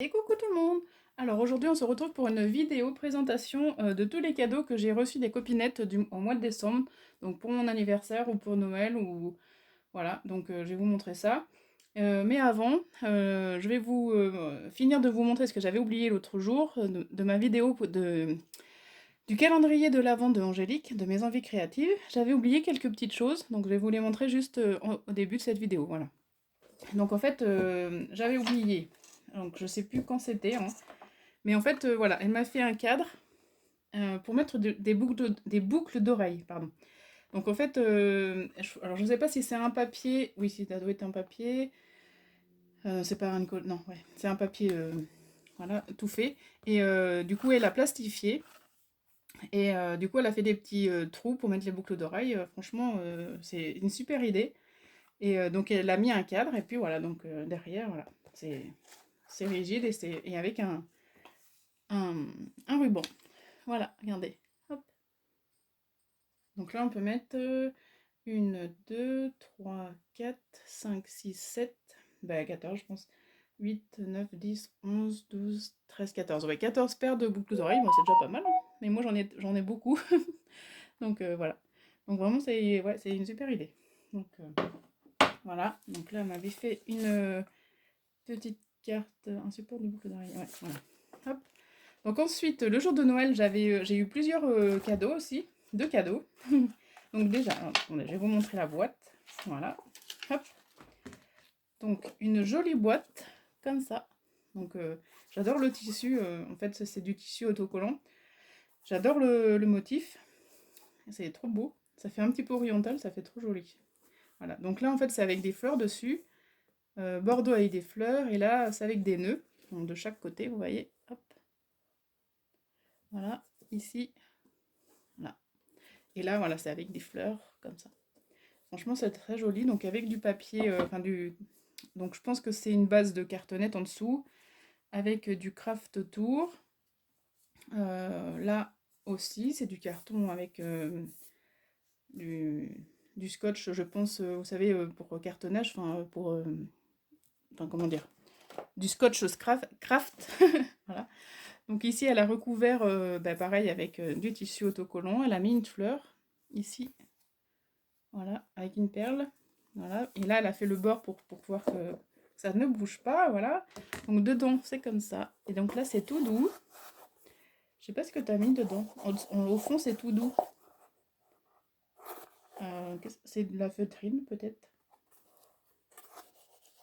Et coucou tout le monde! Alors aujourd'hui on se retrouve pour une vidéo présentation de tous les cadeaux que j'ai reçus des copinettes au mois de décembre, donc pour mon anniversaire ou pour Noël ou voilà, donc je vais vous montrer ça. Mais avant, je vais vous finir de vous montrer ce que j'avais oublié l'autre jour de ma vidéo du calendrier de l'Avent de Angélique, de mes envies créatives. J'avais oublié quelques petites choses, donc je vais vous les montrer juste au début de cette vidéo, voilà. Donc en fait, j'avais oublié, donc je sais plus quand c'était, hein. Mais en fait, voilà, elle m'a fait un cadre pour mettre des boucles d'oreilles, pardon. Donc en fait, alors je ne sais pas si c'est un papier, oui, si ça doit être un papier, c'est pas un non, ouais, c'est un papier, voilà, tout fait. Et du coup, elle a plastifié, et du coup, elle a fait des petits trous pour mettre les boucles d'oreilles. Franchement, c'est une super idée. Et donc, elle a mis un cadre, et puis voilà, donc derrière, voilà, c'est rigide et avec un, un ruban. Voilà, regardez. Hop. Donc là, on peut mettre 1, 2, 3, 4, 5, 6, 7, bah 14 je pense. 8, 9, 10, 11, 12, 13, 14. Ouais, 14 paires de boucles d'oreilles, moi c'est déjà pas mal, hein. Mais moi j'en ai beaucoup. Donc voilà. Donc vraiment c'est ouais, c'est une super idée. Donc voilà. Donc là, on m'avait fait une petite carte, un support de boucles d'oreilles. Ouais, voilà. Hop. Donc ensuite, le jour de Noël, j'ai eu plusieurs cadeaux aussi. 2 cadeaux. Donc déjà, attendez, je vais vous montrer la boîte. Voilà. Hop. Donc une jolie boîte, comme ça. Donc j'adore le tissu. En fait, c'est du tissu autocollant. J'adore le motif. C'est trop beau. Ça fait un petit peu oriental, ça fait trop joli. Voilà. Donc là, en fait, c'est avec des fleurs dessus. Bordeaux avec des fleurs. Et là, c'est avec des nœuds. Donc de chaque côté, vous voyez. Hop. Voilà. Ici. Là. Et là, voilà, c'est avec des fleurs, comme ça. Franchement, c'est très joli. Donc avec du papier, donc je pense que c'est une base de cartonnette en dessous, avec du craft autour. Là aussi, c'est du carton avec du scotch, je pense, vous savez, pour cartonnage, comment dire, du scotch craft. Voilà. Donc ici, elle a recouvert, pareil, avec du tissu autocollant. Elle a mis une fleur, ici, voilà, avec une perle. Voilà. Et là, elle a fait le bord pour pouvoir que ça ne bouge pas, voilà. Donc dedans, c'est comme ça. Et donc là, c'est tout doux. Je sais pas ce que tu as mis dedans. Au fond, c'est tout doux. C'est de la feutrine, peut-être.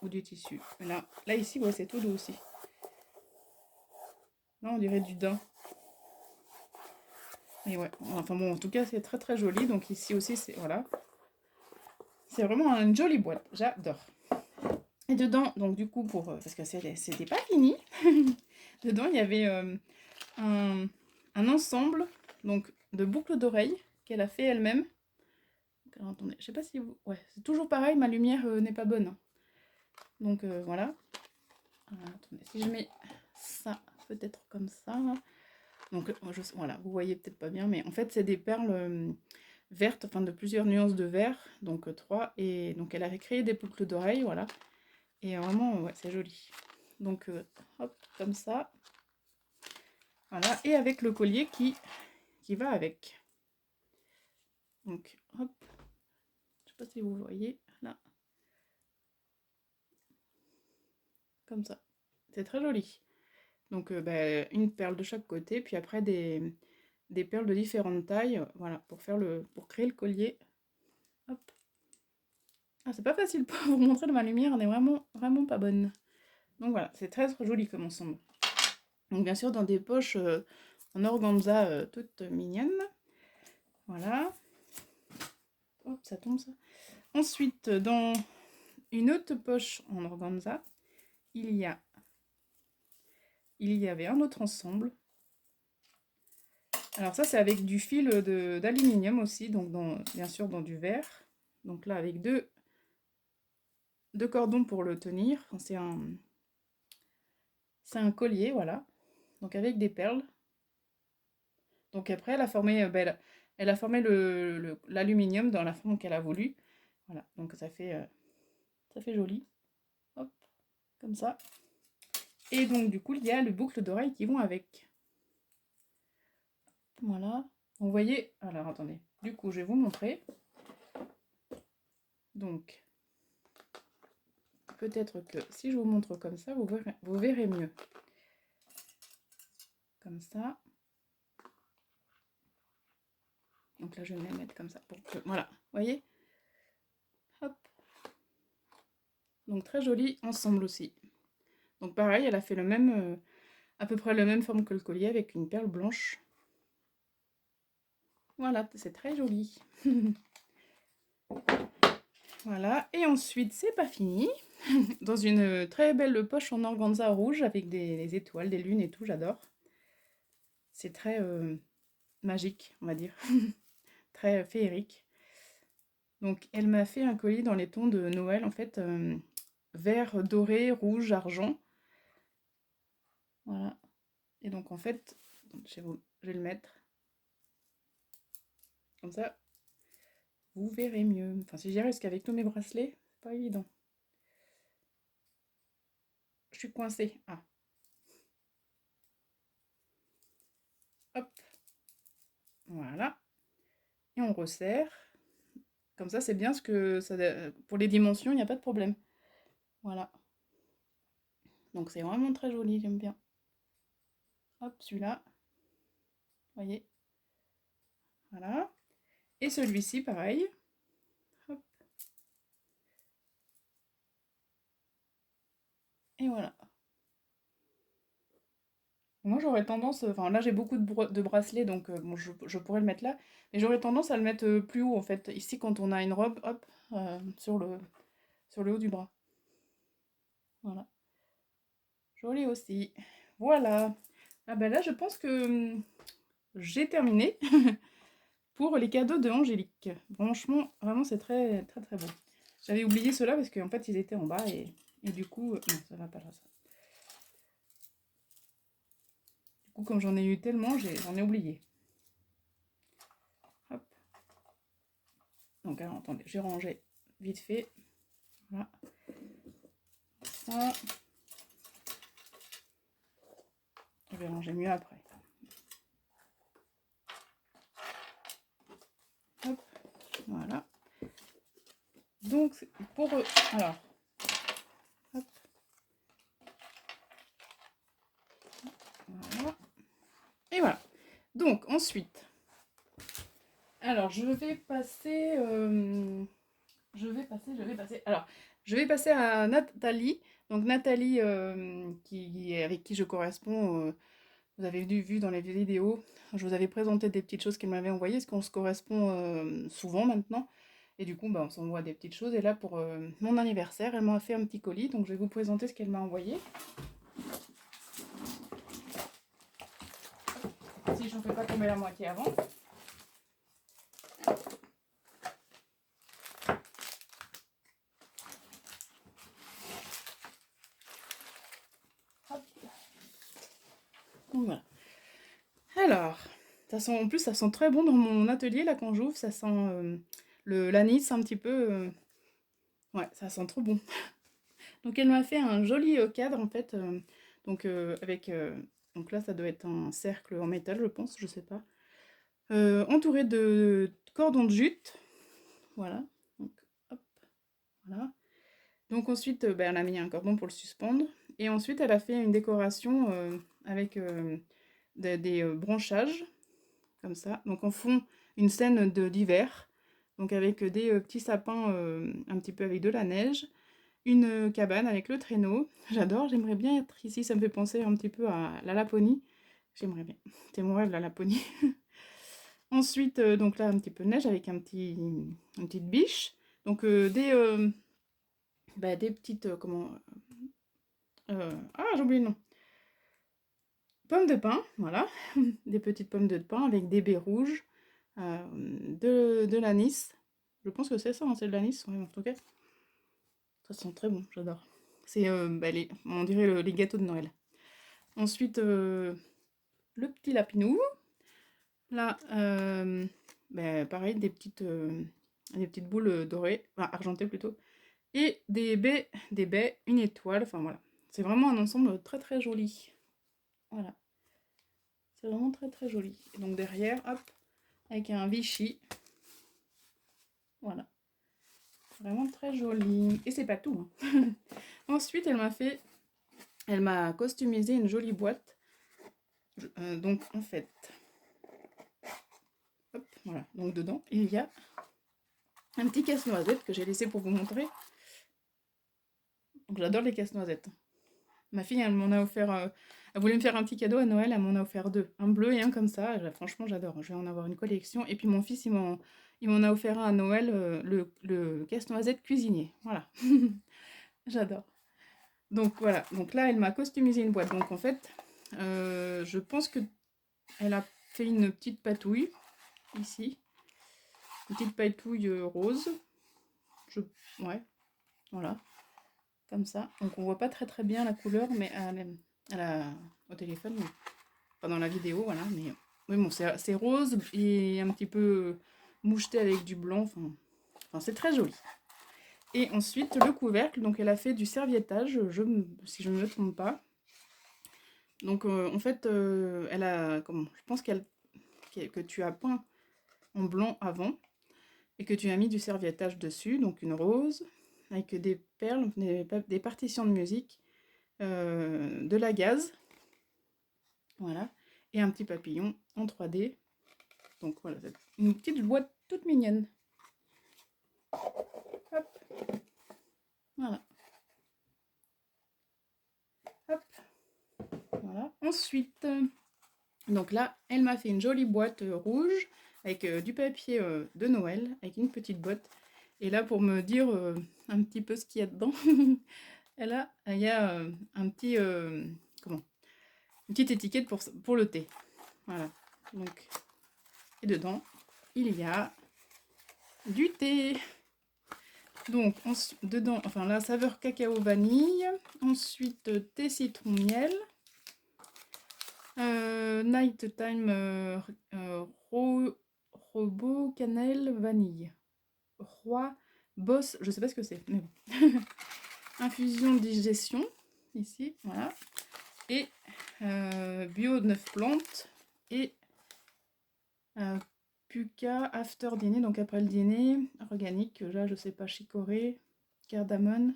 Ou du tissu. Là ici, ouais, c'est tout doux aussi. Là, on dirait du daim. Mais ouais, enfin bon, en tout cas, c'est très très joli. Donc ici aussi, c'est voilà. C'est vraiment une jolie boîte. J'adore. Et dedans, donc du coup, parce que c'était pas fini, dedans, il y avait un ensemble donc, de boucles d'oreilles qu'elle a fait elle-même. Alors, attendez, je sais pas si vous... Ouais, c'est toujours pareil, ma lumière n'est pas bonne, hein. Donc voilà. Attendez, si je mets ça, peut-être comme ça. Donc voilà, vous voyez peut-être pas bien, mais en fait, c'est des perles vertes, enfin de plusieurs nuances de vert, donc 3. Et donc elle avait créé des boucles d'oreilles, voilà. Et vraiment, ouais, c'est joli. Donc hop, comme ça. Voilà, et avec le collier qui va avec. Donc hop, je sais pas si vous voyez, là. Comme ça. C'est très joli. Donc une perle de chaque côté, puis après des perles de différentes tailles, voilà, pour créer le collier. Hop. Ah, c'est pas facile pour vous montrer de ma lumière, elle est vraiment, vraiment pas bonne. Donc voilà, c'est très joli comme ensemble. Donc bien sûr dans des poches en organza toutes mignonnes. Voilà. Hop, ça tombe ça. Ensuite, dans une autre poche en organza, il y avait un autre ensemble. Alors ça, c'est avec du fil d'aluminium aussi, donc bien sûr dans du verre. Donc là, avec deux cordons pour le tenir. Enfin, c'est un collier, voilà. Donc avec des perles. Donc après, elle a formé, elle a formé l'aluminium dans la forme qu'elle a voulu. Voilà, donc ça fait joli. Hop, comme ça. Et donc du coup, il y a les boucles d'oreilles qui vont avec. Voilà. Donc, vous voyez, alors attendez, du coup, je vais vous montrer. Donc, peut-être que si je vous montre comme ça, vous verrez mieux. Comme ça. Donc là, je vais les mettre comme ça. Pour que, voilà, vous voyez. Hop. Donc très joli ensemble aussi. Donc pareil, elle a fait le même, à peu près la même forme que le collier avec une perle blanche. Voilà, c'est très joli. Voilà, et ensuite, c'est pas fini. Dans une très belle poche en organza rouge avec des étoiles, des lunes et tout, j'adore. C'est très magique, on va dire. Très féerique. Donc, elle m'a fait un collier dans les tons de Noël, en fait, vert, doré, rouge, argent. Voilà. Et donc, en fait, je vais le mettre. Comme ça, vous verrez mieux. Enfin, si j'y arrive, parce qu'avec tous mes bracelets, c'est pas évident. Je suis coincée. Ah. Hop. Voilà. Et on resserre. Comme ça, c'est bien ce que ça, pour les dimensions, il n'y a pas de problème. Voilà. Donc c'est vraiment très joli, j'aime bien. Hop, celui-là. Voyez. Voilà. Et celui-ci, pareil. Hop. Et voilà. Moi, j'aurais tendance, enfin là j'ai beaucoup de bracelets, donc bon, je pourrais le mettre là, mais j'aurais tendance à le mettre plus haut en fait. Ici, quand on a une robe, hop, sur le haut du bras. Voilà. Joli aussi. Voilà. Ah ben là, je pense que j'ai terminé pour les cadeaux de Angélique. Franchement, vraiment, c'est très, très, très beau. J'avais oublié ceux-là parce qu'en fait, ils étaient en bas et du coup, non, ça va pas là, ça. Du coup, comme j'en ai eu tellement, j'en ai oublié. Hop. Donc, alors, attendez, j'ai rangé vite fait. Voilà. Ça. Je vais ranger mieux après. Hop. Voilà. Donc, pour eux. Alors. Hop. Voilà. Et voilà. Donc, ensuite. Alors, je vais passer. Alors, je vais passer à Nathalie. Donc, Nathalie, avec qui je corresponds, vous avez vu dans les vidéos, je vous avais présenté des petites choses qu'elle m'avait envoyées, parce qu'on se correspond souvent maintenant. Et du coup, bah, on s'envoie des petites choses. Et là, pour mon anniversaire, elle m'a fait un petit colis. Donc, je vais vous présenter ce qu'elle m'a envoyé. Si je ne fais pas tomber la moitié avant. Hop. Donc, voilà. Alors, en plus, ça sent très bon dans mon atelier, là, quand j'ouvre. Ça sent l'anis un petit peu. Ouais, ça sent trop bon. Donc, elle m'a fait un joli cadre, en fait. Donc, donc là, ça doit être un cercle en métal, je pense, je sais pas. Entouré de cordons de jute. Voilà. Donc, hop, voilà. Donc ensuite, ben, elle a mis un cordon pour le suspendre. Et ensuite, elle a fait une décoration avec des branchages, comme ça. Donc en fond, une scène d'hiver. Donc avec des petits sapins un petit peu avec de la neige. Une cabane avec le traîneau. J'adore, j'aimerais bien être ici. Ça me fait penser un petit peu à la Laponie. J'aimerais bien. C'est mon rêve, la Laponie. Ensuite, donc là, un petit peu de neige avec une petite biche. Donc des petites, j'ai oublié le nom. Pommes de pin, voilà. Des petites pommes de pin avec des baies rouges, de l'anis. Je pense que c'est ça, hein, c'est de l'anis, ouais, en tout cas. Ça sent très bon, j'adore. C'est, on dirait les gâteaux de Noël. Ensuite, le petit lapinou. Là, pareil, des petites boules dorées, enfin argentées plutôt. Et des baies, une étoile, enfin voilà. C'est vraiment un ensemble très très joli. Voilà. C'est vraiment très très joli. Et donc derrière, hop, avec un Vichy. Voilà. Vraiment très joli. Et c'est pas tout, hein. Ensuite, elle m'a customisé une jolie boîte. Donc en fait, hop, voilà. Donc dedans, il y a un petit casse-noisette que j'ai laissé pour vous montrer. Donc j'adore les casse-noisettes. Ma fille, elle m'en a offert. Elle voulait me faire un petit cadeau à Noël, elle m'en a offert deux. Un bleu et un comme ça. Franchement, j'adore. Je vais en avoir une collection. Et puis mon fils, il m'en a offert un à Noël, le casse-noisette cuisinier. Voilà. J'adore. Donc voilà. Donc là, elle m'a customisé une boîte. Donc en fait, je pense que elle a fait une petite patouille ici. Une petite patouille rose. Ouais, voilà. Comme ça. Donc on voit pas très très bien la couleur, mais au téléphone, mais pas dans la vidéo, voilà. Mais bon, c'est rose et un petit peu moucheté avec du blanc. Enfin, c'est très joli. Et ensuite, le couvercle, donc elle a fait du serviettage, si je ne me trompe pas. Donc en fait, je pense que tu as peint en blanc avant et que tu as mis du serviettage dessus, donc une rose avec des perles, des partitions de musique, de la gaze, voilà, et un petit papillon en 3D. Donc voilà, une petite boîte toute mignonne. Hop, voilà. Hop, voilà. Ensuite, donc là, elle m'a fait une jolie boîte rouge avec du papier de Noël, avec une petite botte. Et là, pour me dire un petit peu ce qu'il y a dedans, il y a un petit, comment, une petite étiquette pour le thé. Voilà. Donc, et dedans, il y a du thé. Donc, dedans, enfin la saveur cacao vanille. Ensuite, thé citron miel. Night time robot cannelle vanille. Roi boss, je sais pas ce que c'est, mais bon. Infusion digestion, ici, voilà. Et bio de 9 plantes. Et Puka after dîner, donc après le dîner, organique, là je sais pas, chicorée, cardamone,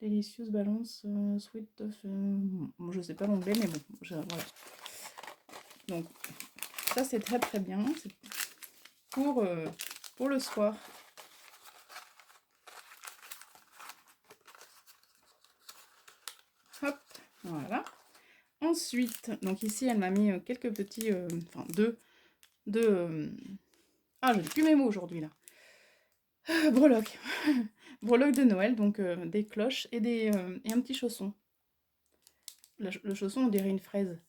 delicious balance, sweet of, bon, je sais pas l'anglais, mais bon, voilà. Donc ça c'est très très bien, c'est pour le soir. Hop, voilà. Ensuite, donc ici elle m'a mis quelques petits, enfin ah, j'ai plus mes mots aujourd'hui là. Breloques. Breloques de Noël, donc des cloches et un petit chausson. Le chausson, on dirait une fraise.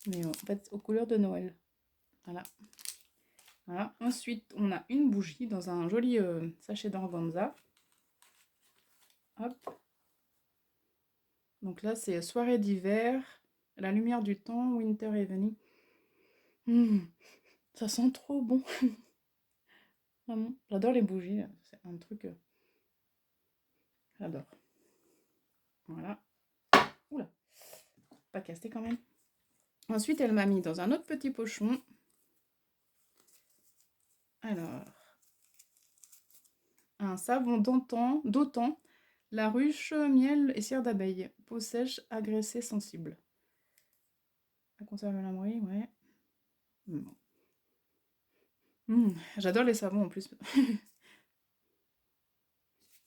Mais en fait, aux couleurs de Noël. Voilà. Voilà. Ensuite, on a une bougie dans un joli sachet d'organza. Hop. Donc là, c'est soirée d'hiver, la lumière du temps, winter evening. Ça sent trop bon. Vraiment, j'adore les bougies. C'est un truc... j'adore. Voilà. Oula. Pas cassé quand même. Ensuite, elle m'a mis dans un autre petit pochon. Alors, un savon d'autant, la ruche, miel et cire d'abeille. Peau sèche, agressée, sensible. À conserver la bruit, ouais. Bon. J'adore les savons en plus.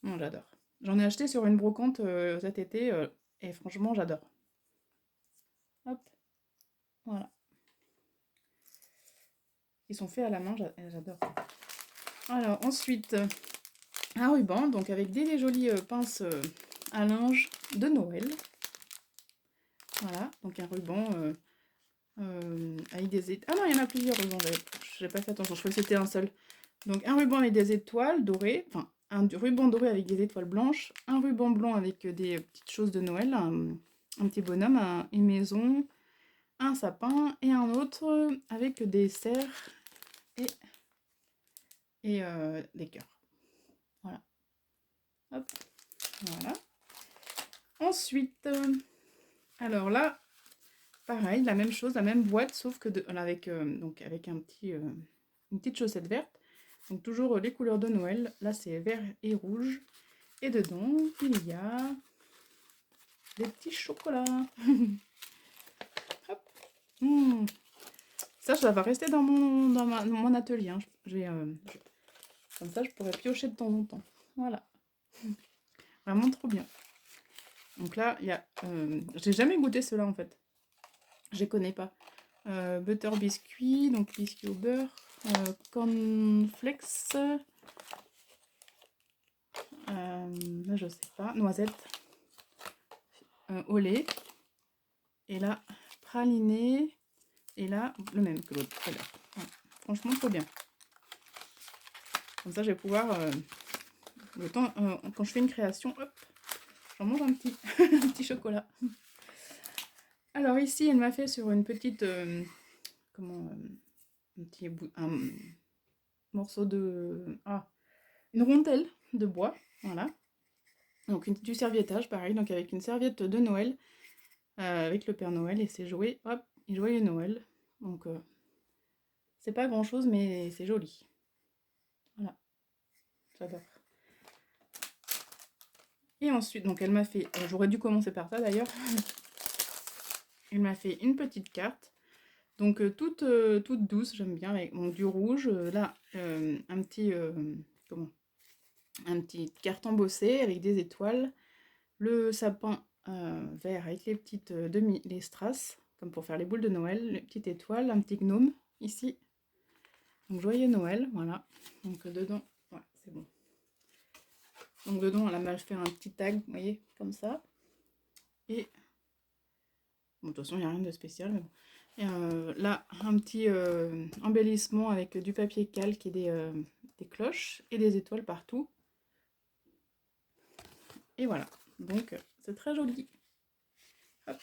J'adore. J'en ai acheté sur une brocante cet été et franchement, j'adore. Hop, voilà. Ils sont faits à la main, j'adore. Alors, ensuite, un ruban, donc avec des jolies pinces à linge de Noël. Voilà, donc un ruban avec des étoiles. Ah non, il y en a plusieurs rubans, j'ai pas fait attention, je croyais que c'était un seul. Donc un ruban avec des étoiles dorées, enfin un ruban doré avec des étoiles blanches, un ruban blanc avec des petites choses de Noël, un petit bonhomme, une maison, un sapin et un autre avec des cerfs et des cœurs. Voilà. Hop, voilà. Ensuite, alors là, pareil, la même chose, la même boîte, sauf que avec, donc avec un petit, une petite chaussette verte. Donc toujours les couleurs de Noël. Là, c'est vert et rouge. Et dedans, il y a des petits chocolats. Hop. Mmh. Ça va rester dans mon atelier. Hein. Comme ça, je pourrais piocher de temps en temps. Voilà. Vraiment trop bien. Donc là, il y a... j'ai jamais goûté cela en fait. Je les connais pas. Butter biscuit, donc biscuit au beurre. Cornflakes. Là, je sais pas. Noisette. Au lait. Et là, praliné. Et là, le même que l'autre tout à l'heure. Voilà. Franchement, trop bien. Comme ça, je vais pouvoir... le temps, quand je fais une création, hop, j'en mange un petit, un petit chocolat. Alors ici, elle m'a fait sur une petite... comment... un morceau de... Ah, une rondelle de bois, voilà. Donc du serviettage, pareil, donc avec une serviette de Noël, avec le Père Noël et ses jouets, hop, et joyeux Noël. Donc c'est pas grand chose, mais c'est joli. Voilà, j'adore. Et ensuite, donc elle m'a fait, j'aurais dû commencer par ça d'ailleurs, elle m'a fait une petite carte, donc toute douce, j'aime bien, avec donc, du rouge, là, un petit, comment, un petit carton bossé avec des étoiles, le sapin vert avec les petites les strass, comme pour faire les boules de Noël, les petites étoiles, un petit gnome ici. Donc joyeux Noël, voilà. Donc dedans, ouais, c'est bon. Donc dedans, elle a mal fait un petit tag, vous voyez, comme ça. Et bon, de toute façon, il n'y a rien de spécial, mais bon. Et là, un petit embellissement avec du papier calque et des cloches et des étoiles partout. Et voilà. Donc, c'est très joli. Hop.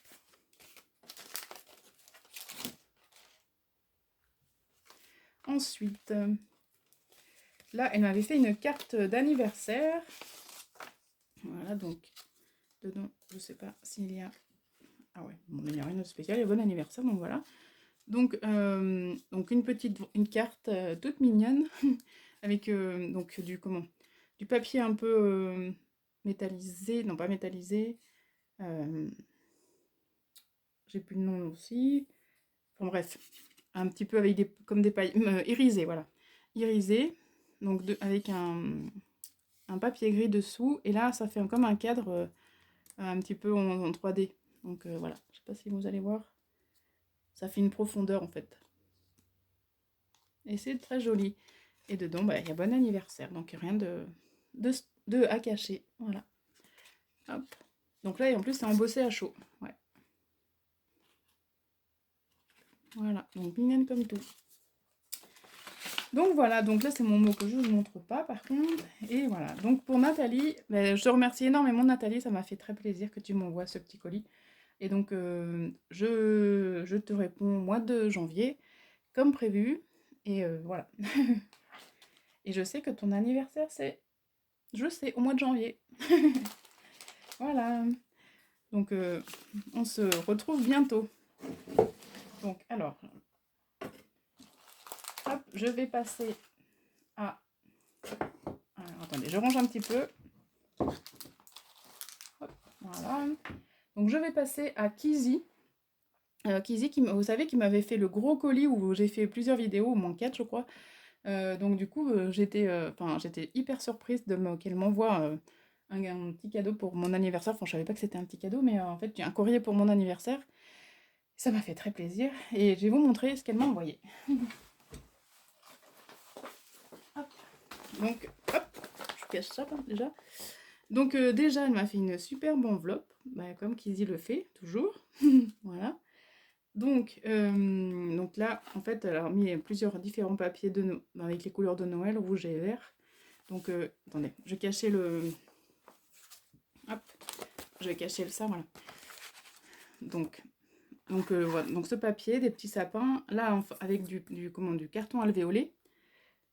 Ensuite, là, elle m'avait fait une carte d'anniversaire. Voilà, donc, dedans, je sais pas s'il y a... Ah ouais, bon, il n'y a rien de spécial, il y a bon anniversaire, donc voilà. Donc une carte toute mignonne, avec donc du papier un peu métallisé, non pas métallisé, j'ai plus le nom aussi, enfin bref, un petit peu avec comme des pailles, irisé, voilà, irisé, donc avec un papier gris dessous, et là ça fait comme un cadre un petit peu en 3D, donc voilà, je sais pas si vous allez voir, ça fait une profondeur en fait, et c'est très joli. Et dedans, bah, il y a bon anniversaire, donc rien de à cacher, voilà. Hop. Donc là, et en plus, c'est embossé à chaud, ouais. Voilà, donc mignonne comme tout. Donc voilà, donc là c'est mon mot que je ne vous montre pas par contre. Et voilà, donc pour Nathalie, je te remercie énormément Nathalie, ça m'a fait très plaisir que tu m'envoies ce petit colis. Et donc je te réponds au mois de janvier, comme prévu. Et voilà. Et je sais que ton anniversaire c'est, je sais, au mois de janvier. Voilà. Donc on se retrouve bientôt. Donc alors, hop, je vais passer à... Alors, attendez, je range un petit peu. Hop, voilà. Donc je vais passer à Kizzy. Kizzy, vous savez, qui m'avait fait le gros colis où j'ai fait plusieurs vidéos, au moins 4 je crois. Donc du coup, j'étais hyper surprise qu'elle m'envoie un petit cadeau pour mon anniversaire. Enfin, je savais pas que c'était un petit cadeau, mais en fait, j'ai un courrier pour mon anniversaire. Ça m'a fait très plaisir. Et je vais vous montrer ce qu'elle m'a envoyé. Hop. Donc, hop, je cache ça déjà. Donc déjà, elle m'a fait une superbe enveloppe, comme Kizzy le fait, toujours. Voilà. Donc là, en fait, elle a mis plusieurs différents papiers avec les couleurs de Noël, rouge et vert. Donc, attendez, je vais cacher Hop, je vais cacher ça, voilà. Donc voilà, donc ce papier, des petits sapins, là, avec du carton alvéolé,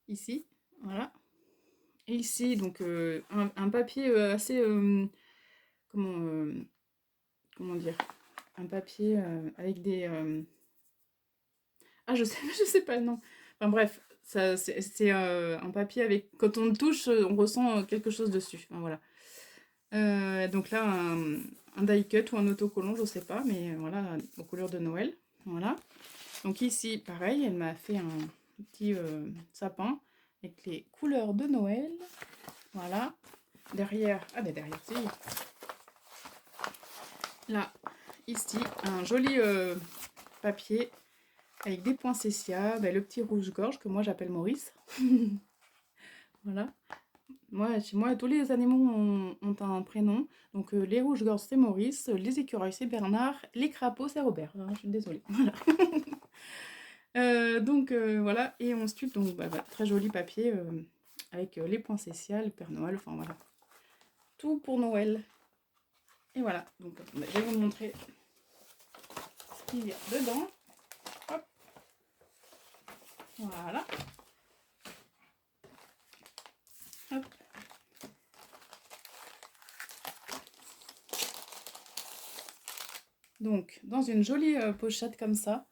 ici, voilà. Et ici, donc, un papier assez, comment dire, un papier avec des... Ah, je sais, je sais pas le nom. Enfin bref, c'est un papier avec... Quand on le touche, on ressent quelque chose dessus. Enfin, voilà. Donc là, un die cut ou un autocollant, je sais pas, mais voilà, aux couleurs de Noël. Voilà. Donc ici, pareil, elle m'a fait un petit sapin avec les couleurs de Noël. Voilà. Derrière, ah ben derrière, si. Là, ici, un joli papier avec des poinsettias, ben, le petit rouge-gorge que moi j'appelle Maurice. Voilà. Moi, chez moi, tous les animaux ont un prénom. Donc les rouges-gorges, c'est Maurice, les écureuils, c'est Bernard, les crapauds, c'est Robert. Hein, je suis désolée. Voilà. Donc voilà. Et ensuite, donc, bah, très joli papier avec les poinsettias, le Père Noël, enfin voilà. Tout pour Noël. Et voilà. Donc je vais vous montrer ce qu'il y a dedans. Hop. Voilà. Hop. Donc, dans une jolie pochette comme ça,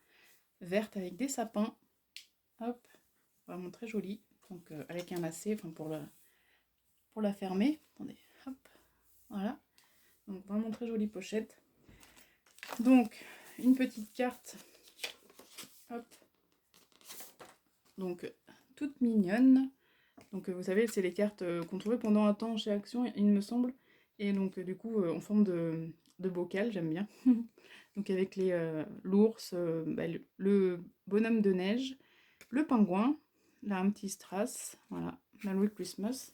verte avec des sapins. Hop, vraiment très jolie. Donc, avec un lacet, enfin pour la fermer. Attendez, hop, voilà. Donc, vraiment très jolie pochette. Donc, une petite carte. Hop. Donc, toute mignonne. Donc, vous savez, c'est les cartes qu'on trouvait pendant un temps chez Action, il me semble. Et donc, du coup, en forme de bocal, j'aime bien. Donc, avec l'ours, bah, le bonhomme de neige, le pingouin, là, un petit strass, voilà, Merry Christmas.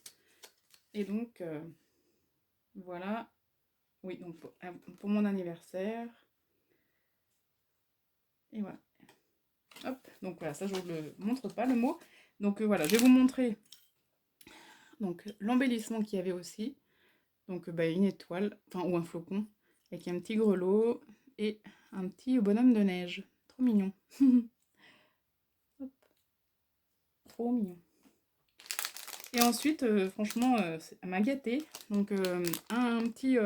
Et donc, voilà, oui, donc pour mon anniversaire. Et voilà. Hop, donc voilà, ça je vous le montre pas le mot. Donc voilà, je vais vous montrer donc l'embellissement qu'il y avait aussi. Donc bah, une étoile, enfin ou un flocon, avec un petit grelot et un petit bonhomme de neige. Trop mignon. Hop, trop mignon. Et ensuite, franchement, elle m'a gâtée. Donc un petit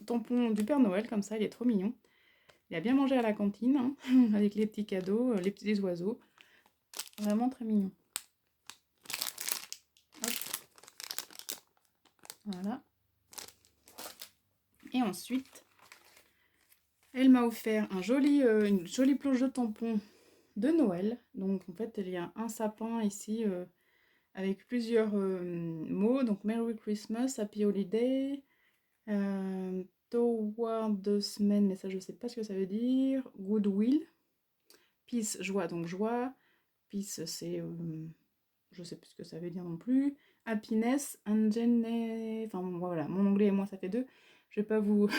tampon du Père Noël, comme ça, il est trop mignon. Il a bien mangé à la cantine, hein, avec les petits cadeaux, les petits oiseaux. Vraiment très mignon. Hop. Voilà. Et ensuite, elle m'a offert une jolie planche de tampons de Noël. Donc en fait, il y a un sapin ici avec plusieurs mots. Donc Merry Christmas, Happy Holiday, Toward the semaine, mais ça je sais pas ce que ça veut dire. Goodwill, Peace, joie, donc joie. Peace, c'est je sais plus ce que ça veut dire non plus. Happiness, enfin bon, voilà, mon anglais et moi ça fait deux. Je vais pas vous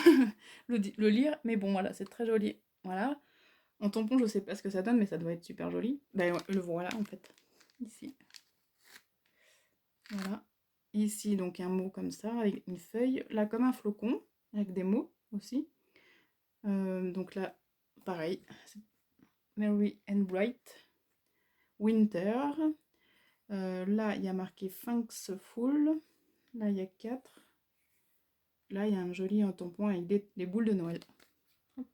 le lire, mais bon voilà, c'est très joli. Voilà. En tampon, je sais pas ce que ça donne, mais ça doit être super joli. Ben ouais, le voilà en fait. Ici. Voilà. Ici, donc un mot comme ça, avec une feuille. Là, comme un flocon, avec des mots aussi. Donc là, pareil. Merry and Bright. Winter. Là, il y a marqué Thankful. Là, il y a 4. Là, il y a un joli tampon avec les boules de Noël. Hop.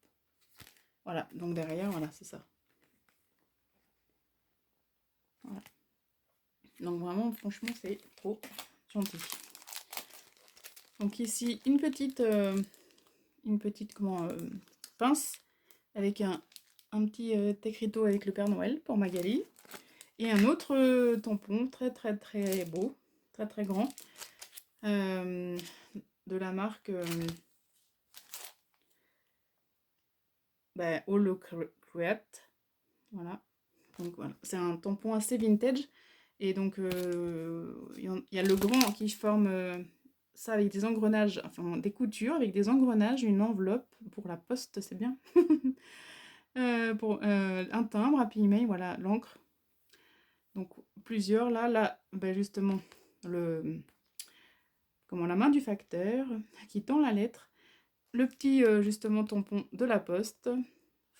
Voilà, donc derrière, voilà, c'est ça. Voilà. Donc vraiment, franchement, c'est trop gentil. Donc ici, une petite pince avec un petit écriteau avec le Père Noël pour Magali. Et un autre tampon très très très beau, très très grand, de la marque Holocreate. Voilà. Donc voilà, c'est un tampon assez vintage. Et donc il y a le grand qui forme ça avec des engrenages, enfin des coutures avec des engrenages, une enveloppe pour la poste, c'est bien. Pour un timbre, Happy Email, voilà, l'encre. Donc plusieurs, là ben justement, la main du facteur qui tend la lettre, le petit justement tampon de la poste,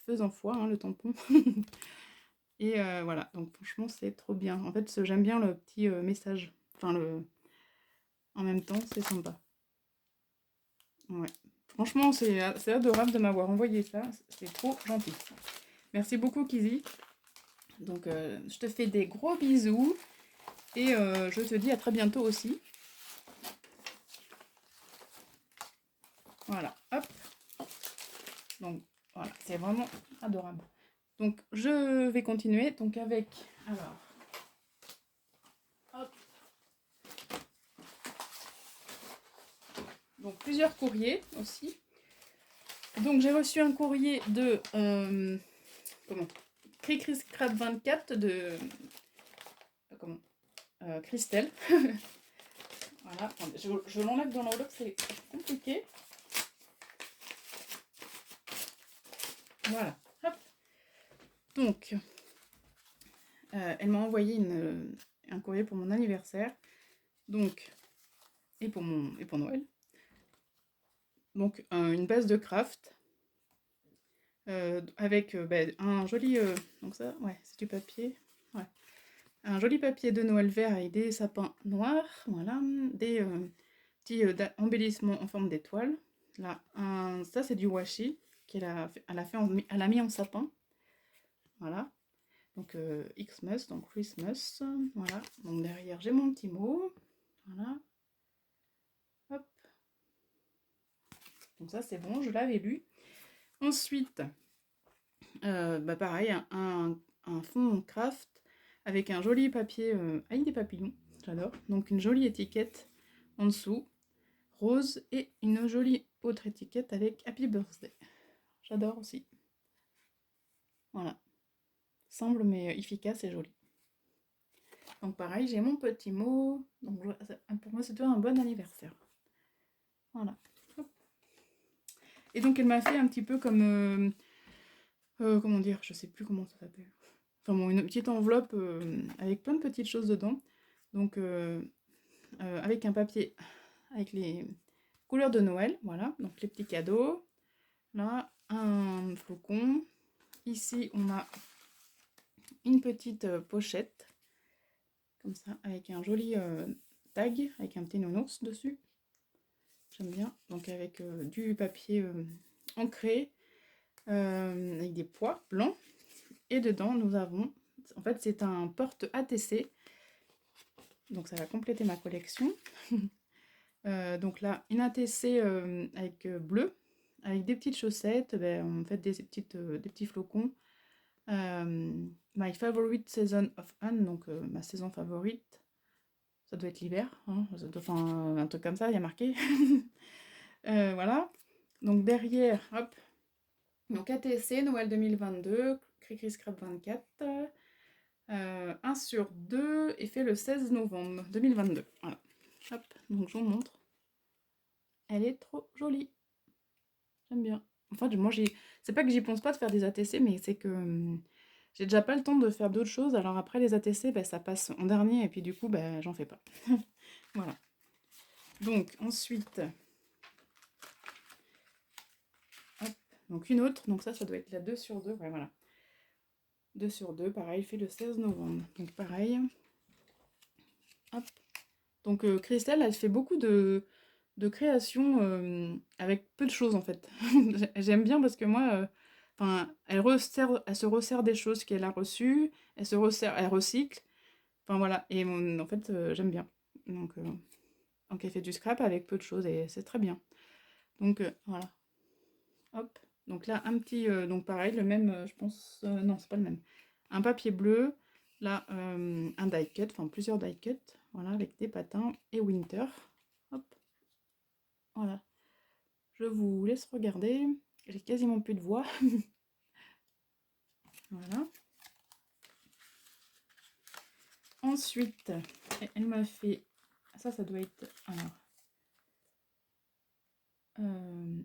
faisant foi, hein, le tampon. Et voilà, donc franchement c'est trop bien. En fait j'aime bien le petit message, enfin en même temps c'est sympa. Ouais, Franchement, c'est adorable de m'avoir envoyé ça. C'est trop gentil. Merci beaucoup, Kizzy. Donc, je te fais des gros bisous. Et je te dis à très bientôt aussi. Voilà, hop. Donc, voilà, c'est vraiment adorable. Donc, je vais continuer. Donc, avec... Alors... Hop. Donc, plusieurs courriers aussi. Donc, j'ai reçu un courrier de... comment Cricri Scrap 24 de... comment Christelle. Voilà, attendez, je l'enlève dans l'enveloppe, c'est compliqué. Voilà, hop. Donc, elle m'a envoyé un courrier pour mon anniversaire. Donc, et pour Noël. Donc, une base de craft. Avec un joli... donc ça, ouais, c'est du papier. Ouais. Un joli papier de Noël vert avec des sapins noirs. Voilà. Des petits embellissements en forme d'étoile. Là, ça c'est du washi qu'elle a, elle a mis en sapin. Voilà. Donc Xmas, donc Christmas. Voilà. Donc derrière j'ai mon petit mot. Voilà. Hop. Donc ça c'est bon, je l'avais lu. Ensuite, pareil, un fond craft avec un joli papier avec des papillons. J'adore. Donc une jolie étiquette en dessous, rose, et une jolie autre étiquette avec Happy Birthday. J'adore aussi. Voilà. Simple mais efficace et joli. Donc pareil, j'ai mon petit mot. Donc pour moi, c'était un bon anniversaire. Voilà. Hop. Et donc elle m'a fait un petit peu comme... comment dire, je sais plus comment ça s'appelle. Enfin bon, une petite enveloppe avec plein de petites choses dedans. Donc avec un papier avec les couleurs de Noël, voilà. Donc les petits cadeaux. Là, un flocon. Ici, on a une petite pochette, comme ça, avec un joli tag, avec un petit nounours dessus. J'aime bien. Donc avec du papier ancré, avec des pois blancs. Et dedans, nous avons... En fait, c'est un porte ATC. Donc ça va compléter ma collection. Donc là, une ATC avec bleu, avec des petites chaussettes, en fait des petits flocons. My favorite season of Anne, donc ma saison favorite. Ça doit être l'hiver, hein, enfin un truc comme ça, il y a marqué. Voilà. Donc derrière, hop. Donc ATC, Noël 2022, Cricri Scrap 24. 1 sur 2 est fait le 16 novembre 2022. Voilà. Hop, donc je vous montre. Elle est trop jolie. J'aime bien. Enfin, moi, c'est pas que j'y pense pas de faire des ATC, mais c'est que j'ai déjà pas le temps de faire d'autres choses. Alors après, les ATC, ça passe en dernier, et puis du coup, j'en fais pas. Voilà. Donc, ensuite... Hop, donc une autre. Donc ça doit être la 2 sur 2. Ouais, voilà. 2 sur 2, pareil, fait le 16 novembre. Donc pareil. Hop. Donc Christelle, elle fait beaucoup de création avec peu de choses en fait. J'aime bien parce que moi, elle se resserre des choses qu'elle a reçues, elle recycle. Enfin voilà, et en fait, j'aime bien. Donc elle fait du scrap avec peu de choses et c'est très bien. Donc voilà. Hop. Donc là, un petit, donc pareil, le même, je pense, non, c'est pas le même. Un papier bleu, là, un die cut, enfin plusieurs die cut, voilà, avec des patins et Winter. Hop. Voilà. Je vous laisse regarder. J'ai quasiment plus de voix. Voilà. Ensuite, elle m'a fait... Ça doit être... Alors...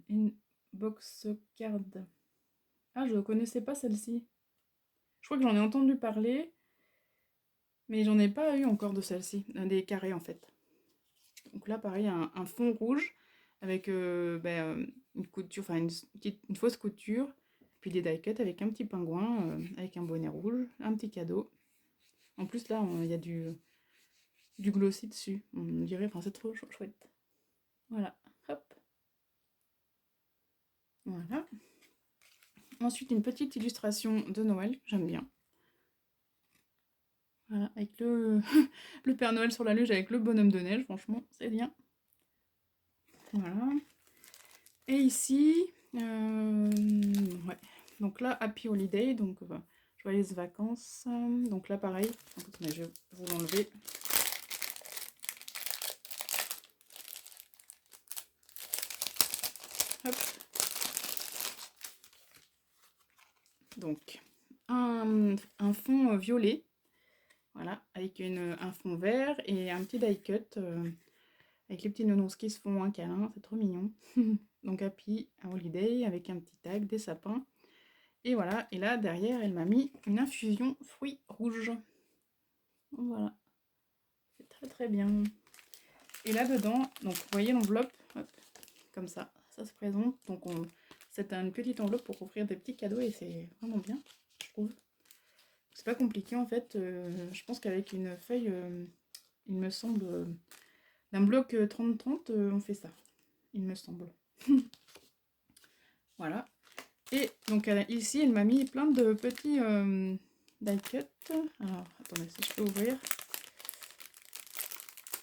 une box card. Ah, je ne connaissais pas celle-ci. Je crois que j'en ai entendu parler, mais j'en ai pas eu encore de celle-ci. Des carrés, en fait. Donc là, pareil, un fond rouge avec une couture, enfin une fausse couture, puis des die cut avec un petit pingouin, avec un bonnet rouge, un petit cadeau. En plus, là, il y a du glossy dessus. On dirait, enfin, c'est trop chouette. Voilà, hop. Voilà. Ensuite, une petite illustration de Noël, j'aime bien. Voilà, avec le, le Père Noël sur la luge avec le bonhomme de neige, franchement, c'est bien. Voilà. Et ici, ouais. Donc là, Happy Holiday, donc joyeuses vacances. Donc là, pareil, attendez, je vais vous l'enlever. Hop. Donc, un fond violet, voilà, avec un fond vert et un petit die cut avec les petits nounours qui se font un câlin, c'est trop mignon. Donc Happy Holiday avec un petit tag, des sapins. Et voilà, et là derrière elle m'a mis une infusion fruits rouges. Voilà, c'est très très bien. Et là dedans, donc vous voyez l'enveloppe, comme ça se présente. Donc c'est une petite enveloppe pour offrir des petits cadeaux et c'est vraiment bien, je trouve. C'est pas compliqué en fait, je pense qu'avec une feuille, il me semble, d'un bloc 30-30, on fait ça, il me semble. Voilà. Et donc ici, elle m'a mis plein de petits die cut. Alors, attendez, si je peux ouvrir.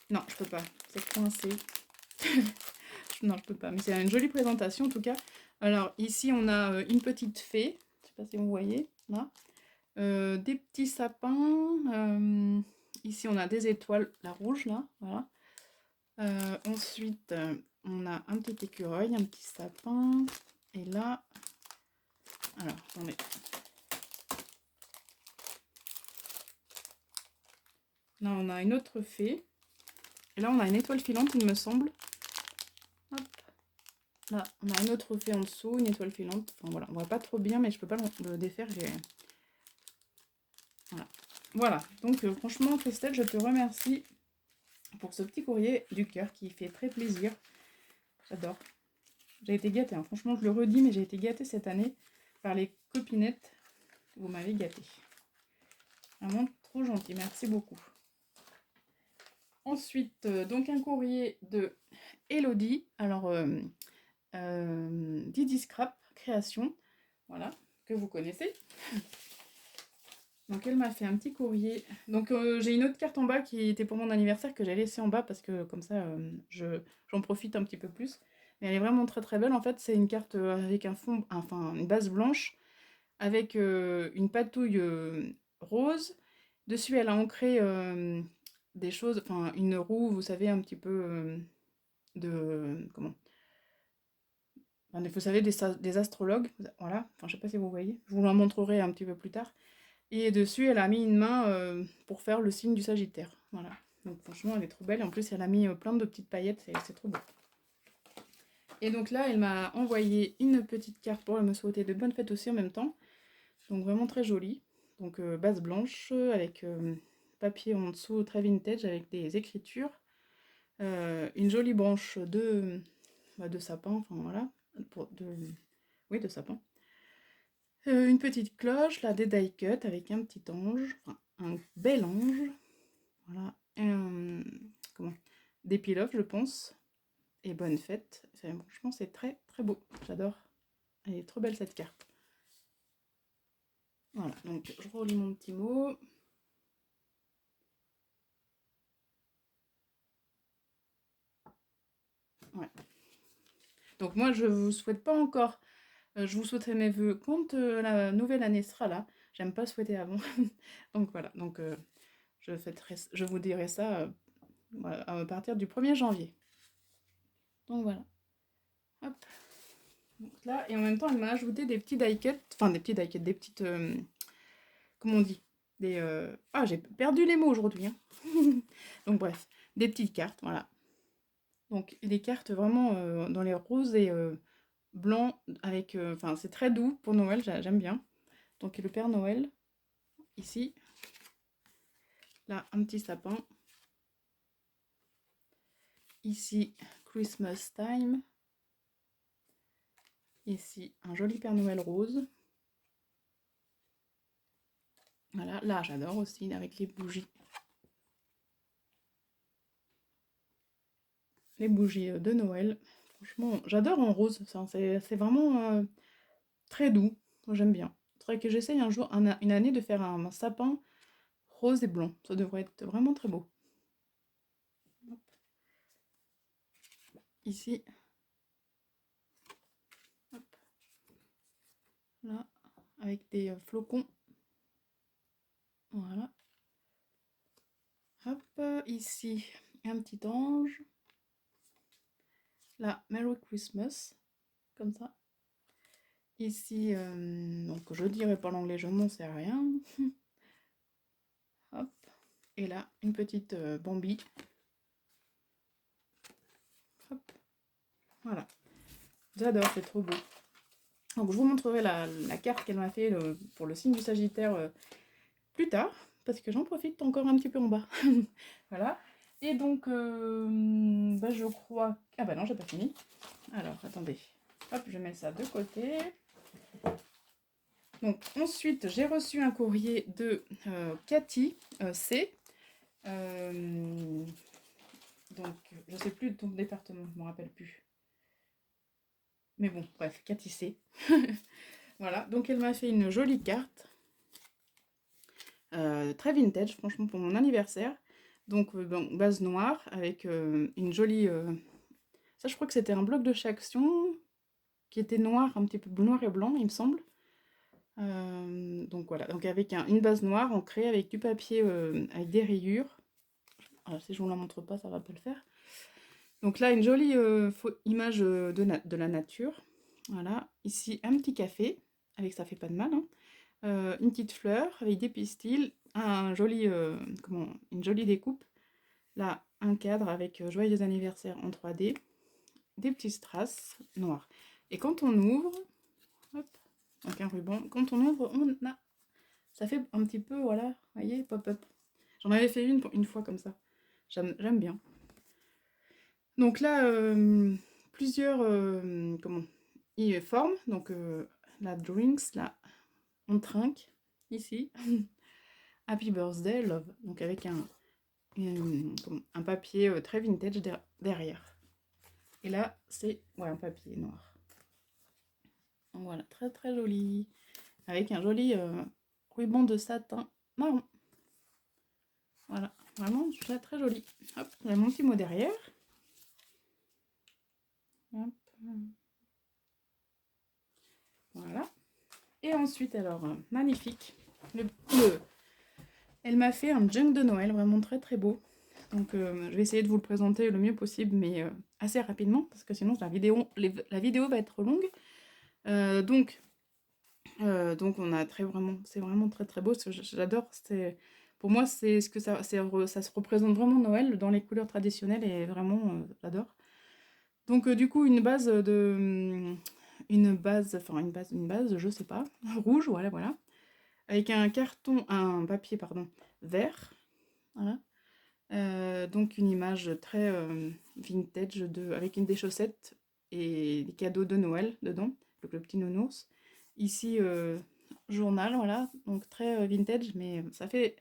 Non, je peux pas, c'est coincé. Non, je peux pas, mais c'est une jolie présentation en tout cas. Alors, ici, on a une petite fée, je sais pas si vous voyez, là. Des petits sapins. Ici, on a des étoiles, la rouge, là, voilà. Ensuite, on a un petit écureuil, un petit sapin. Et là, alors, attendez. Là, on a une autre fée. Et là, on a une étoile filante, il me semble. Hop. Là, on a une autre fée en dessous, une étoile filante. Enfin, voilà, on voit pas trop bien, mais je peux pas le défaire. Voilà. Voilà. Donc, franchement, Christelle, je te remercie pour ce petit courrier du cœur qui fait très plaisir. J'adore. J'ai été gâtée, hein. Franchement, je le redis, mais j'ai été gâtée cette année par les copinettes. Vous m'avez gâtée. Vraiment trop gentil, merci beaucoup. Ensuite, donc un courrier de Elodie. Alors, Didi Scrap Création, voilà, que vous connaissez. Donc elle m'a fait un petit courrier. Donc j'ai une autre carte en bas qui était pour mon anniversaire que j'ai laissée en bas parce que comme ça j'en profite un petit peu plus. Mais elle est vraiment très très belle. En fait, c'est une carte avec un fond, enfin une base blanche avec une patouille rose. Dessus, elle a ancré des choses, enfin une roue, vous savez, un petit peu de comment. Enfin, vous savez, des astrologues, voilà. Enfin, je sais pas si vous voyez. Je vous la montrerai un petit peu plus tard. Et dessus, elle a mis une main pour faire le signe du Sagittaire. Voilà. Donc franchement, elle est trop belle. En plus, elle a mis plein de petites paillettes. C'est trop beau. Et donc là, elle m'a envoyé une petite carte pour me souhaiter de bonnes fêtes aussi en même temps. Donc vraiment très jolie. Donc base blanche avec papier en dessous très vintage avec des écritures. Une jolie branche de sapin. Enfin voilà. Oui, de sapin. Une petite cloche, là, des die cut avec un petit ange, enfin un bel ange, voilà, comment, des peel-off je pense, et bonne fête, franchement c'est très très beau, j'adore, elle est trop belle cette carte. Voilà, donc je relis mon petit mot. Ouais. Donc moi je vous souhaite pas encore, je vous souhaiterai mes vœux quand la nouvelle année sera là, j'aime pas souhaiter avant, donc voilà, donc je vous dirai ça voilà, à partir du 1er janvier. Donc voilà. Hop. Donc là, et en même temps, elle m'a ajouté des petits die cut, enfin des petits die cut, des petites, comment on dit, des, ah, j'ai perdu les mots aujourd'hui, hein. Donc bref, des petites cartes, voilà. Donc des cartes vraiment dans les roses et blancs, avec, enfin c'est très doux pour Noël, j'aime bien. Donc le Père Noël, ici, là un petit sapin, ici Christmas time, ici un joli Père Noël rose. Voilà, là j'adore aussi avec les bougies. Les bougies de Noël, Franchement, j'adore en rose, c'est vraiment très doux. Moi, j'aime bien. Il faudrait que j'essaye un jour, une année, de faire un sapin rose et blanc. Ça devrait être vraiment très beau. Hop. Ici, hop, là, avec des flocons. Voilà. Hop, ici, un petit ange. Là, Merry Christmas, comme ça. Ici, donc je dirais pas l'anglais, je n'en sais rien. Hop. Et là, une petite Bambi. Hop. Voilà. J'adore, c'est trop beau. Donc je vous montrerai la carte qu'elle m'a fait pour le signe du Sagittaire plus tard, parce que j'en profite encore un petit peu en bas. Voilà. Et donc, bah, je crois... Ah bah non, j'ai pas fini. Alors, attendez. Hop, je mets ça de côté. Donc, ensuite, j'ai reçu un courrier de Cathy C. Donc, je sais plus de ton département, je ne me rappelle plus. Mais bon, bref, Cathy C. Voilà, donc elle m'a fait une jolie carte. Très vintage, franchement, pour mon anniversaire. Donc, bon, base noire, avec une jolie... Ça, je crois que c'était un bloc de Chaction, qui était noir, un petit peu noir et blanc, il me semble. Donc voilà, donc avec une base noire ancrée avec du papier avec des rayures. Alors, si je vous la montre pas, ça va pas le faire. Donc là, une jolie image de la nature. Voilà, ici un petit café, avec ça fait pas de mal, hein. Une petite fleur avec des pistils, une jolie découpe. Là, un cadre avec joyeux anniversaire en 3D, des petits strass noirs. Et quand on ouvre, hop, donc un ruban, quand on ouvre, on a, ça fait un petit peu, voilà, vous voyez, pop-up. J'en avais fait une fois comme ça. J'aime bien. Donc là, plusieurs formes. Donc la drinks, là, on trinque, ici. Happy Birthday, Love. Donc avec un papier très vintage derrière. Et là, c'est un papier noir. Donc voilà, très très joli. Avec un joli ruban de satin marron. Voilà, vraiment très très joli. Hop, il y a mon petit mot derrière. Hop. Voilà. Et ensuite, alors, magnifique. Elle m'a fait un junk de Noël, vraiment très très beau. Donc je vais essayer de vous le présenter le mieux possible, mais assez rapidement, parce que sinon la vidéo va être longue. Donc on a c'est vraiment très très beau, j'adore. Pour moi, c'est ce que ça se représente vraiment Noël dans les couleurs traditionnelles, et vraiment j'adore. Donc du coup une base, je sais pas, rouge, voilà, avec un papier pardon, vert, voilà. Donc une image très vintage avec des chaussettes et des cadeaux de Noël dedans, le petit nounours. Ici, journal, voilà, donc très vintage, mais ça fait...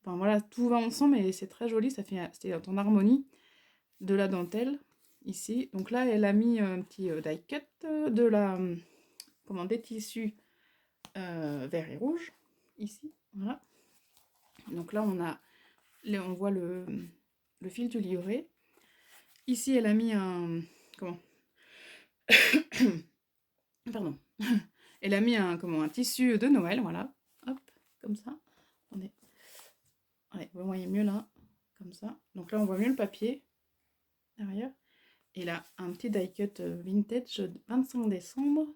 Enfin voilà, tout va ensemble et c'est très joli, c'est en harmonie. De la dentelle, ici. Donc là, elle a mis un petit die cut des tissus vert et rouge, ici, voilà. Donc là, on voit le fil du livret. Ici, elle a mis pardon. Elle a mis un tissu de Noël, voilà. Hop, comme ça. Attendez. Allez, vous voyez mieux là, comme ça. Donc là, on voit mieux le papier derrière. Et là, un petit die cut vintage 25 décembre.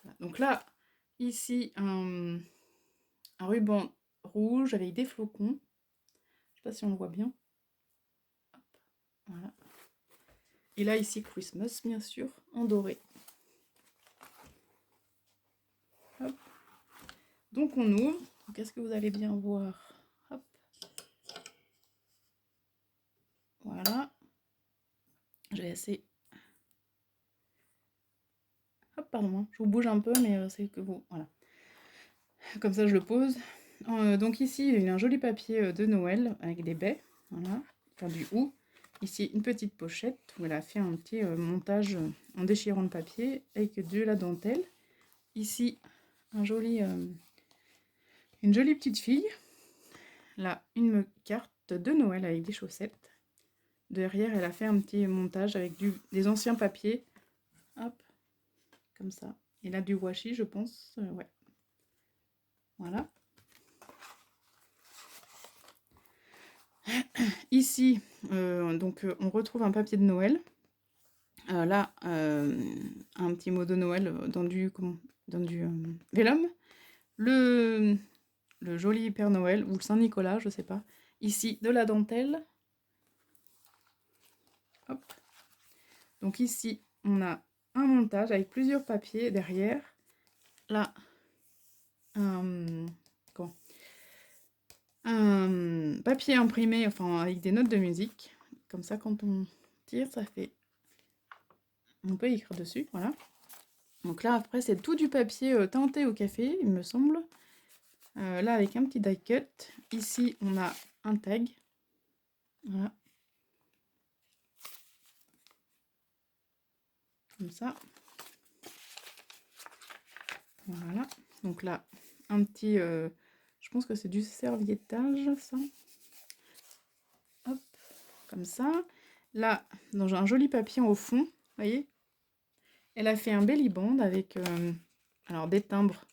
Voilà. Donc là, ici, un ruban rouge avec des flocons. Je sais pas si on le voit bien. Hop, voilà. Et là, ici, Christmas, bien sûr, en doré. Hop. Donc on ouvre. Qu'est-ce que vous allez bien voir? Hop. Voilà. Je vais essayer. Hop, pardon, hein. Je vous bouge un peu, mais c'est que vous... Voilà. Comme ça, je le pose. Donc ici, il y a un joli papier de Noël avec des baies. Voilà. Enfin, du hou. ici une petite pochette où elle a fait un petit montage en déchirant le papier avec de la dentelle. Ici, une jolie petite fille. Là, une carte de Noël avec des chaussettes. Derrière, elle a fait un petit montage avec des anciens papiers. Hop, comme ça. Et là, du washi, je pense. Ouais. Voilà. Ici, on retrouve un papier de Noël. Là, un petit mot de Noël dans du vélum. Le joli Père Noël ou le Saint-Nicolas, je sais pas. Ici, de la dentelle. Hop. Donc ici, on a un montage avec plusieurs papiers derrière. Là, un papier imprimé, enfin avec des notes de musique. Comme ça, quand on tire, ça fait... On peut écrire dessus, voilà. Donc là, après, c'est tout du papier teinté au café, il me semble. Là, avec un petit die cut. Ici, on a un tag. Voilà. Comme ça. Voilà. Donc là, un petit... je pense que c'est du serviettage, ça. Hop, comme ça. Là, dans un joli papier au fond, vous voyez. Elle a fait un belly band avec alors des timbres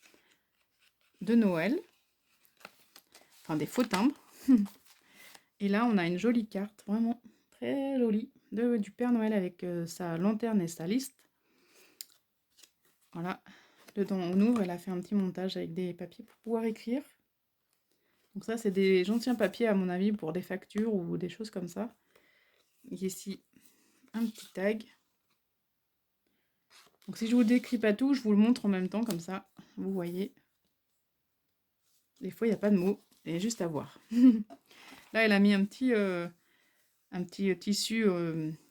de Noël. Enfin, des faux timbres. Et là, on a une jolie carte, vraiment très jolie, du Père Noël avec sa lanterne et sa liste. Voilà. Dedans, on ouvre, elle a fait un petit montage avec des papiers pour pouvoir écrire. Donc ça, c'est des anciens papiers, à mon avis, pour des factures ou des choses comme ça. Ici, un petit tag. Donc si je vous décris pas tout, je vous le montre en même temps, comme ça, vous voyez. Des fois, il n'y a pas de mots, il y a juste à voir. Là, elle a mis un petit tissu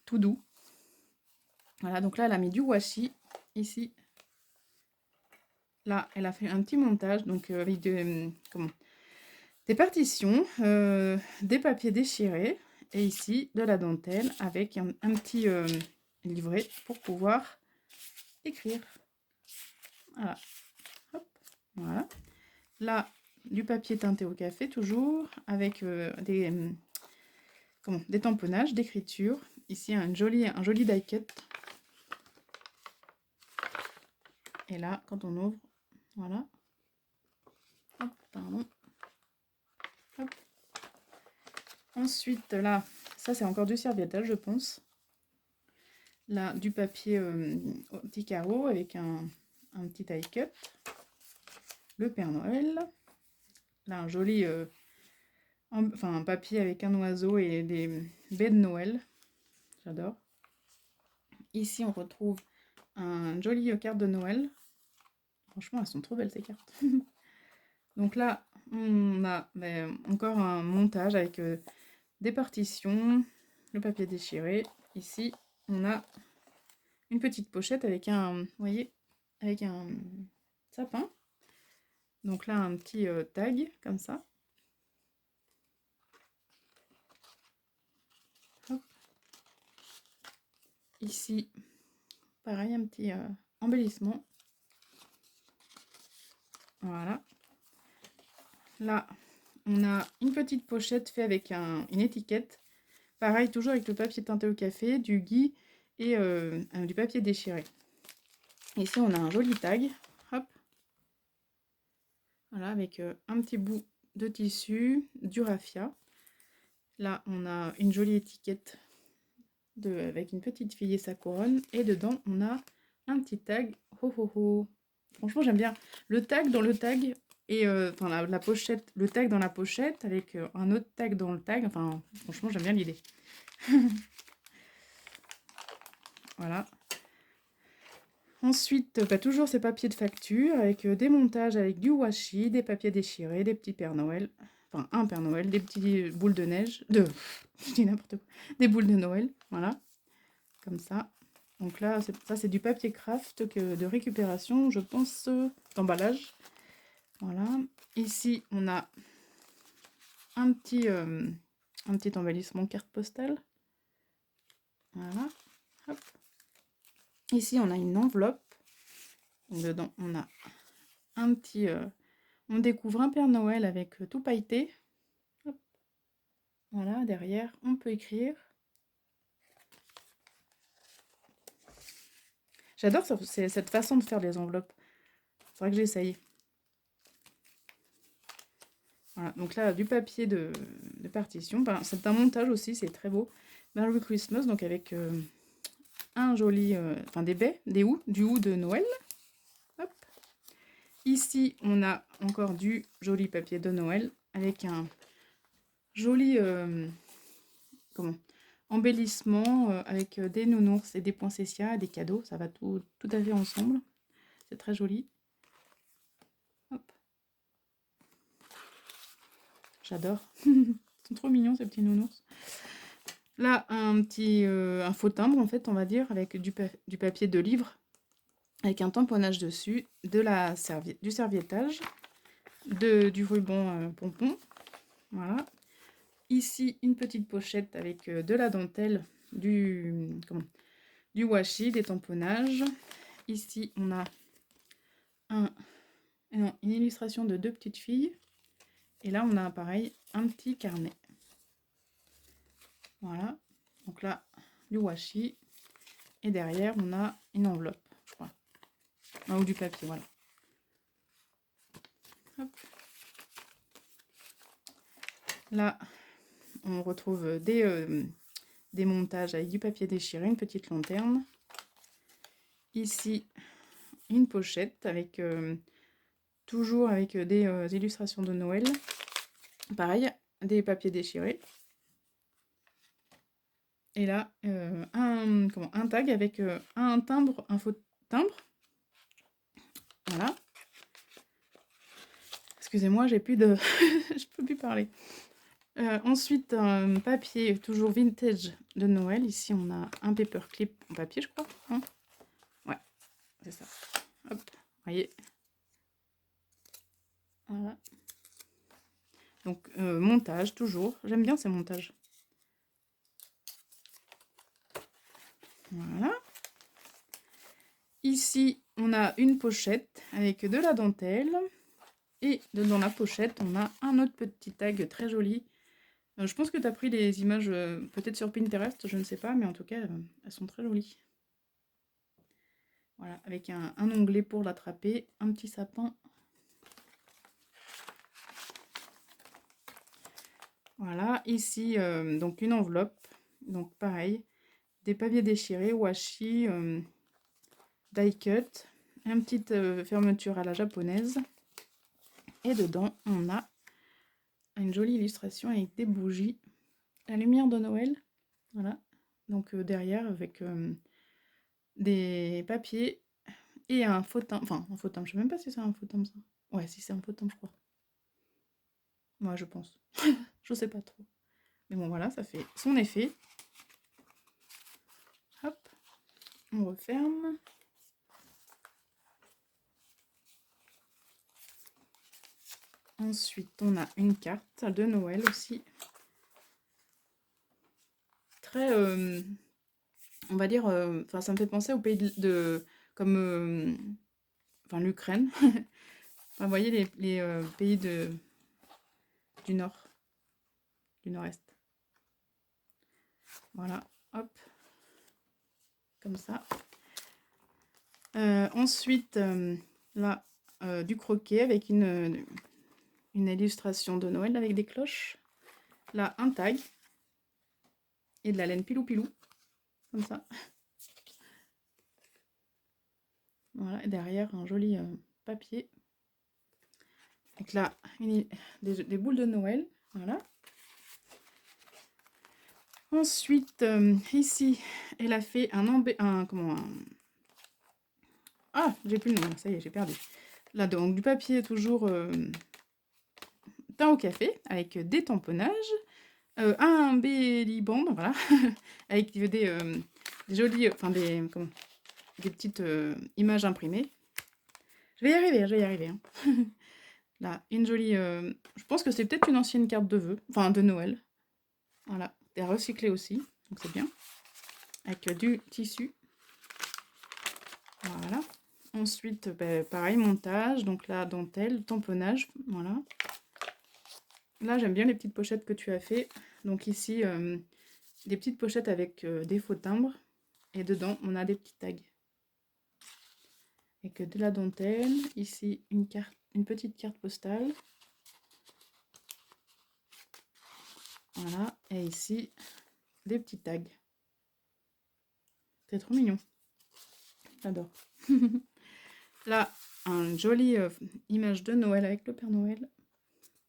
tout doux. Voilà, donc là, elle a mis du washi, ici. Là, elle a fait un petit montage, donc avec des partitions, des papiers déchirés, et ici, de la dentelle, avec un petit livret pour pouvoir écrire. Voilà. Hop. Voilà. Là, du papier teinté au café, toujours, avec des tamponnages d'écriture. Ici, un joli die cut. Et là, quand on ouvre, voilà. Hop, pardon. Hop. Ensuite, là, ça c'est encore du serviettage, je pense. Là, du papier au petit carreau avec un petit die cut. Le Père Noël. Là, un joli un papier avec un oiseau et des baies de Noël. J'adore. Ici, on retrouve un joli carte de Noël. Franchement, elles sont trop belles ces cartes. Donc là, on a encore un montage avec des partitions, le papier déchiré. Ici, on a une petite pochette avec un, vous voyez, avec un sapin. Donc là, un petit tag, comme ça. Hop. Ici, pareil, un petit embellissement. Voilà. Là, on a une petite pochette faite avec une étiquette. Pareil, toujours avec le papier teinté au café, du gui et du papier déchiré. Ici, on a un joli tag. Hop. Voilà, avec un petit bout de tissu, du raffia. Là, on a une jolie étiquette avec une petite fille et sa couronne. Et dedans, on a un petit tag. Ho ho ho. Franchement, j'aime bien le tag dans le tag. Et enfin, la pochette, le tag dans la pochette avec un autre tag dans le tag. Enfin, franchement, j'aime bien l'idée. Voilà. Ensuite, toujours ces papiers de facture avec des montages avec du washi, des papiers déchirés, des petits Pères Noël. Enfin, un Père Noël, des petites boules de neige. Je dis n'importe quoi. Des boules de Noël. Voilà. Comme ça. Donc là, ça c'est du papier craft de récupération, je pense, d'emballage. Voilà. Ici, on a un petit embellissement carte postale. Voilà. Hop. Ici, on a une enveloppe. Donc, dedans, on a un petit... on découvre un Père Noël avec tout pailleté. Hop. Voilà, derrière, on peut écrire. J'adore cette façon de faire les enveloppes. C'est vrai que j'essaye. Voilà, donc là, du papier de partition. Ben, c'est un montage aussi, c'est très beau. Merry Christmas, donc avec un joli... enfin, des baies, du houx de Noël. Hop. Ici, on a encore du joli papier de Noël avec un joli embellissement avec des nounours et des poinsettias, des cadeaux. Ça va tout à fait ensemble. C'est très joli. Hop. J'adore. Ils sont trop mignons ces petits nounours. Là, un faux timbre en fait, on va dire, avec du papier de livre, avec un tamponnage dessus, du serviettage, du ruban pompon. Voilà. Ici, une petite pochette avec de la dentelle, du washi, des tamponnages. Ici, on a une illustration de 2 petites filles. Et là, on a pareil, un petit carnet. Voilà. Donc là, du washi. Et derrière, on a une enveloppe, je crois. Ou du papier, voilà. Hop. Là, on retrouve des montages avec du papier déchiré, une petite lanterne. Ici, une pochette avec toujours avec des illustrations de Noël. Pareil, des papiers déchirés. Et là, un tag avec un timbre, un faux timbre. Voilà. Excusez-moi, j'ai plus de... je peux plus parler. Ensuite, un papier toujours vintage de Noël. Ici, on a un paperclip en papier, je crois. Hein, ouais, c'est ça. Hop, voyez. Voilà. Donc, montage, toujours. J'aime bien ces montages. Voilà. Ici, on a une pochette avec de la dentelle. Et dans la pochette, on a un autre petit tag très joli. Je pense que tu as pris les images peut-être sur Pinterest, je ne sais pas, mais en tout cas, elles sont très jolies. Voilà, avec un onglet pour l'attraper, un petit sapin. Voilà, ici, donc une enveloppe. Donc pareil, des papiers déchirés, washi, die cut, une petite fermeture à la japonaise. Et dedans, on a une jolie illustration avec des bougies, la lumière de Noël. Voilà, donc derrière avec des papiers et un faux timbre. Enfin, un faux timbre, je sais même pas si c'est un faux timbre ça. Ouais, si c'est un faux timbre, je crois. Moi, je pense. Je sais pas trop. Mais bon, voilà, ça fait son effet. Hop, on referme. Ensuite, on a une carte de Noël aussi. Très, on va dire, enfin, ça me fait penser au pays comme, enfin, l'Ukraine. Enfin, vous voyez les pays du nord, du nord-est. Voilà, hop, comme ça. Ensuite, là, du croquet avec une illustration de Noël avec des cloches. Là, un tag. Et de la laine pilou-pilou. Comme ça. Voilà, et derrière, un joli papier. Donc là, des boules de Noël. Voilà. Ensuite, ici, elle a fait Ah, j'ai plus le nom, ça y est, j'ai perdu. Là, donc, du papier toujours teint au café, avec des tamponnages. Un belly band, voilà, avec des jolies, enfin des petites images imprimées. Je vais y arriver. Hein. Là, une jolie, je pense que c'est peut-être une ancienne carte de vœux, enfin de Noël. Voilà, elle est recyclée aussi, donc c'est bien. avec du tissu. Voilà. Ensuite, pareil, montage. Donc là, dentelle, tamponnage. Voilà. Là, j'aime bien les petites pochettes que tu as fait. Donc ici, des petites pochettes avec des faux timbres. Et dedans, on a des petits tags. Avec de la dentelle. Ici, une petite carte postale. Voilà. Et ici, des petits tags. C'est trop mignon. J'adore. Là, une jolie image de Noël avec le Père Noël.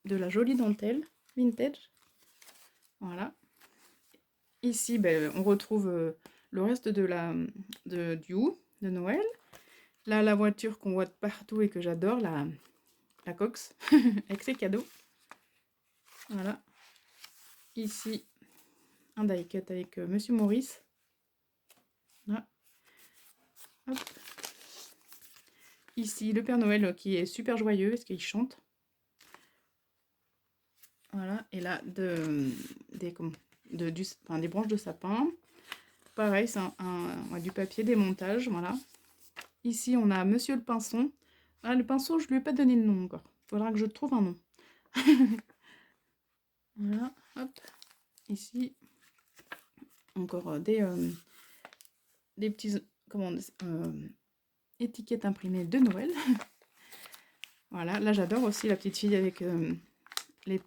De la jolie dentelle vintage. Voilà. Ici, on retrouve le reste du haut de Noël. Là, la voiture qu'on voit de partout et que j'adore, la Cox, avec ses cadeaux. Voilà. Ici, un die cut avec Monsieur Maurice. Voilà. Hop. Ici, le Père Noël qui est super joyeux parce qu'il chante. Voilà. Et là, des branches de sapin. Pareil, c'est du papier, des montages. Voilà. Ici, on a Monsieur le Pinson. Ah, le pinceau, je lui ai pas donné de nom encore. Il faudra que je trouve un nom. Voilà, hop. Ici, encore des petits étiquettes imprimées de Noël. Voilà, là j'adore aussi la petite fille avec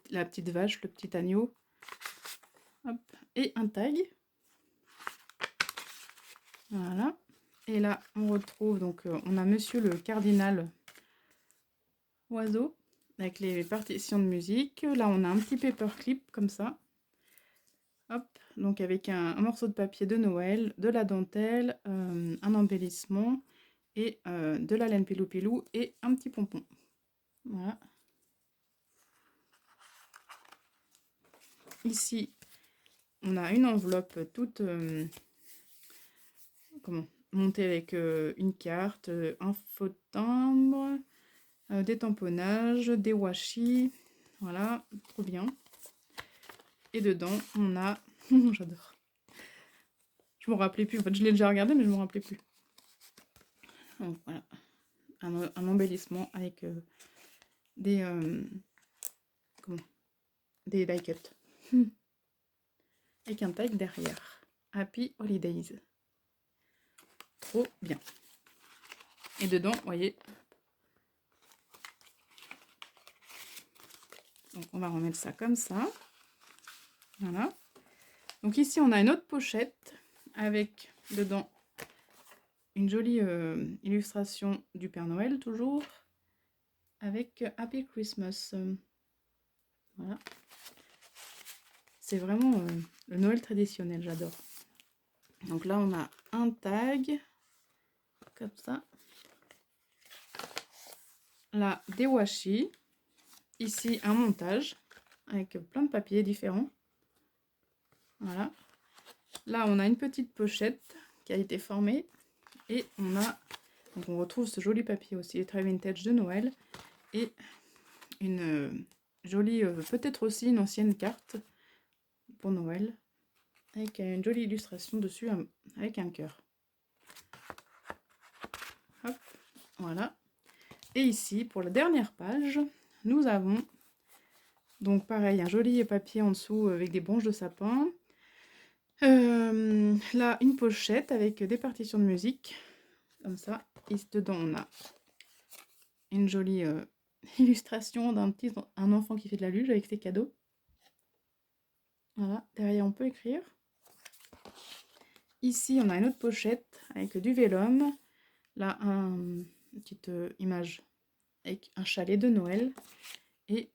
la petite vache, le petit agneau. Hop, et un tag. Voilà. Et là, on retrouve, donc, on a Monsieur le Cardinal Oiseau, avec les partitions de musique. Là, on a un petit paperclip, comme ça. Hop, donc avec un morceau de papier de Noël, de la dentelle, un embellissement, et de la laine pilou pilou, et un petit pompon. Voilà. Ici, on a une enveloppe toute montée avec une carte, un faux timbre, des tamponnages, des washi. Voilà, trop bien. Et dedans, on a... J'adore. Je me rappelais plus. En fait, je l'ai déjà regardé, mais je me rappelais plus. Donc voilà. Un embellissement avec des die cut. Avec un tag derrière. Happy Holidays. Trop bien. Et dedans, vous voyez. Donc on va remettre ça comme ça. Voilà. Donc ici, on a une autre pochette avec dedans une jolie illustration du Père Noël, toujours, avec Happy Christmas. Voilà. C'est vraiment le Noël traditionnel, j'adore. Donc là, on a un tag, comme ça. Là, des washi. Ici, un montage, avec plein de papiers différents. Voilà. Là, on a une petite pochette qui a été formée. Et donc on retrouve ce joli papier aussi, très vintage de Noël. Et une jolie, peut-être aussi une ancienne carte pour Noël. Avec une jolie illustration dessus, avec un cœur. Hop, voilà. Et ici, pour la dernière page, nous avons, donc pareil, un joli papier en dessous avec des branches de sapin. Là, une pochette avec des partitions de musique, comme ça. Et dedans, on a une jolie illustration un enfant qui fait de la luge avec ses cadeaux. Voilà, derrière, on peut écrire. Ici, on a une autre pochette avec du vélum. Là, une petite image avec un chalet de Noël. Et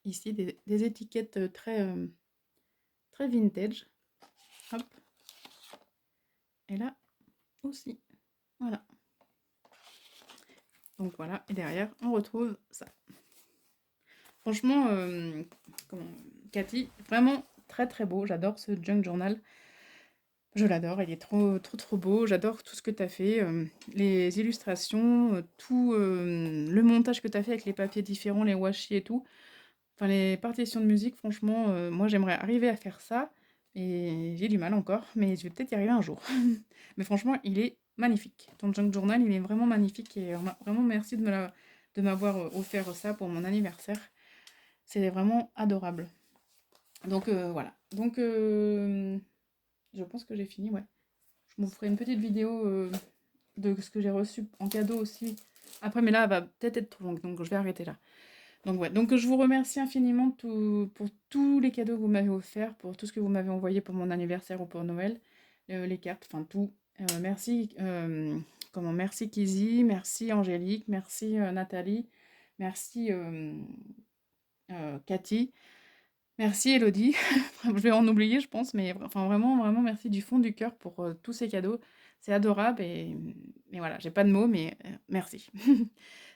ici, des étiquettes très vintage. Hop. Et là aussi. Voilà. Donc voilà, et derrière, on retrouve ça. Franchement, Cathy, vraiment très très beau. J'adore ce junk journal. Je l'adore, il est trop trop trop beau. J'adore tout ce que tu as fait. Les illustrations, tout le montage que tu as fait avec les papiers différents, les washi et tout. Enfin, les partitions de musique, franchement, moi j'aimerais arriver à faire ça. et j'ai du mal encore, mais je vais peut-être y arriver un jour. Mais franchement, il est magnifique. Ton junk journal, il est vraiment magnifique et vraiment merci de m'avoir offert ça pour mon anniversaire. C'est vraiment adorable. Donc voilà. Donc je pense que j'ai fini, ouais. Je vous ferai une petite vidéo de ce que j'ai reçu en cadeau aussi. Après, mais là, elle va peut-être être trop longue, donc je vais arrêter là. Donc ouais, donc je vous remercie infiniment pour tous les cadeaux que vous m'avez offerts, pour tout ce que vous m'avez envoyé pour mon anniversaire ou pour Noël, les cartes, enfin tout. Merci, merci Kizzy, merci Angélique, merci Nathalie, merci Cathy, merci Elodie. Je vais en oublier, je pense, mais enfin vraiment, vraiment merci du fond du cœur pour tous ces cadeaux. C'est adorable et voilà, j'ai pas de mots, mais merci.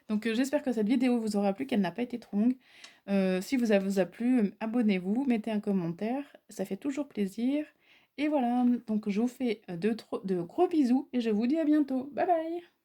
Donc j'espère que cette vidéo vous aura plu, qu'elle n'a pas été trop longue. Si vous a plu, abonnez-vous, mettez un commentaire, ça fait toujours plaisir. Et voilà, donc je vous fais de gros bisous et je vous dis à bientôt. Bye bye!